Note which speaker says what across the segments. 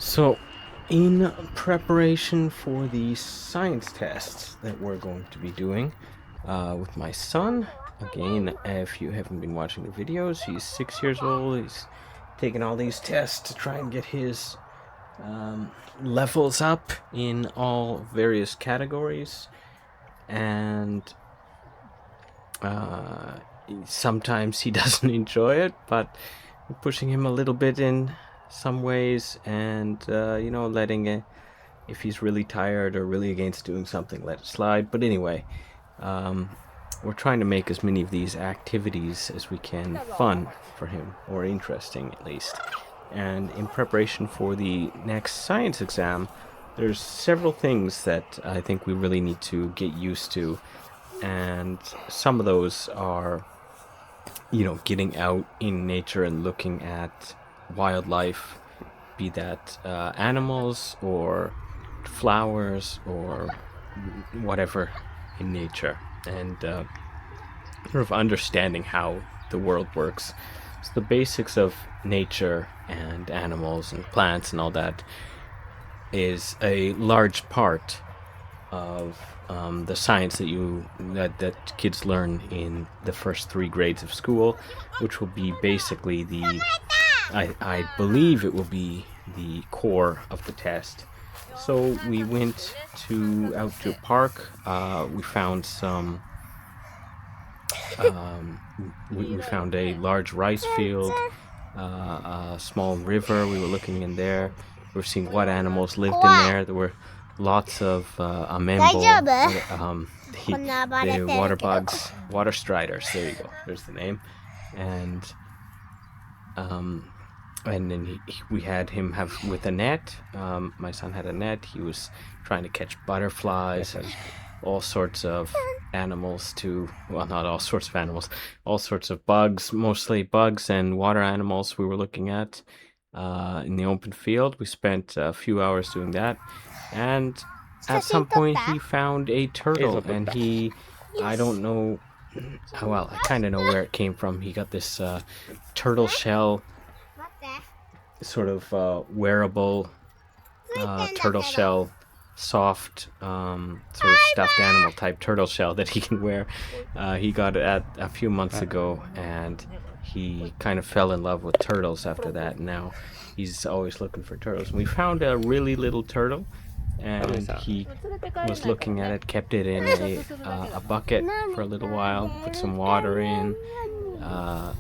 Speaker 1: So, in preparation for the science tests that we're going to be doing with my son, again, if you haven't been watching the videos, he's 6 years old. He's taking all these tests to try and get his levels up in all various categories, and sometimes he doesn't enjoy it, but we're pushing him a little bit in some ways, and letting it, if he's really tired or really against doing something, let it slide. But anyway, we're trying to make as many of these activities as we can fun for him, or interesting at least. And in preparation for the next science exam, there's several things that I think we really need to get used to, and some of those are getting out in nature and looking at wildlife, be that animals or flowers or whatever in nature, and sort of understanding how the world works. So the basics of nature and animals and plants and all that is a large part of the science that kids learn in the first 3 grades of school, which will be basically I believe it will be the core of the test. So we went out to a park. We found some. We found a large rice field, a small river. We were looking in there. We were seeing what animals lived in there. There were lots of amenbo, the water bugs, water striders. There you go. There's the name. And then we had him have with a net. My son had a net. He was trying to catch butterflies and all sorts of animals not all sorts of animals, all sorts of bugs, mostly bugs and water animals we were looking at in the open field. We spent a few hours doing that, and at some point he found a turtle, and I don't know, well, I kind of know where it came from. He got this turtle shell, sort of wearable turtle shell, soft sort of stuffed animal type turtle shell that he can wear. He got it a few months ago, and he kind of fell in love with turtles after that. Now he's always looking for turtles. And we found a really little turtle, and he was looking at it, kept it in a bucket for a little while, put some water in, a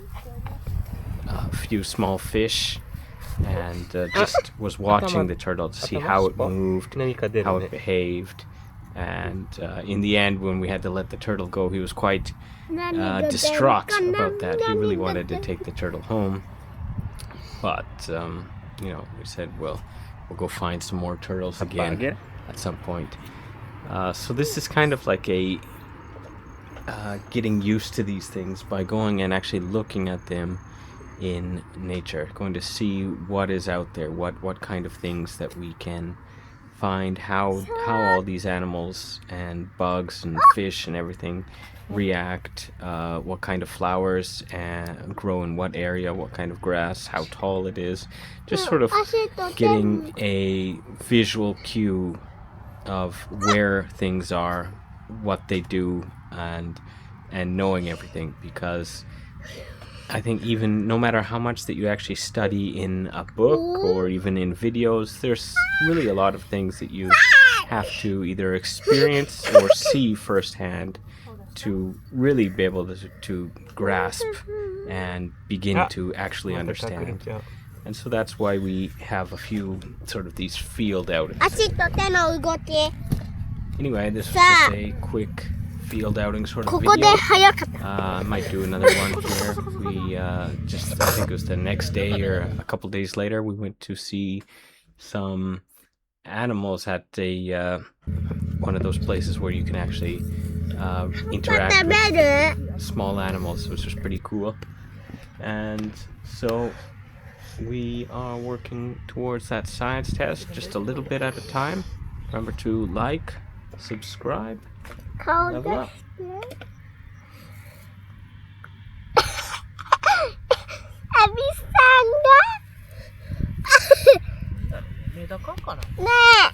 Speaker 1: few small fish, and just was watching the turtle to see how it moved, how it behaved. And in the end, when we had to let the turtle go, he was quite distraught about that. He really wanted to take the turtle home, but we said, well, we'll go find some more turtles again at some point. So this is kind of like a getting used to these things by going and actually looking at them in nature, going to see what is out there, what kind of things that we can find, how all these animals and bugs and fish and everything react, what kind of flowers grow in what area, what kind of grass, how tall it is, just sort of getting a visual cue of where things are, what they do, and knowing everything. Because I think even no matter how much that you actually study in a book or even in videos, there's really a lot of things that you have to either experience or see firsthand to really be able to grasp and begin to actually understand. And so that's why we have a few sort of these field outings. Anyway, this was just a quick field outing sort of video. I might do another one here. We I think it was the next day or a couple days later, we went to see some animals at one of those places where you can actually interact with small animals, which was pretty cool. And so we are working towards that science test just a little bit at a time. Remember to like, subscribe, level up.
Speaker 2: だからかな。
Speaker 3: ねえ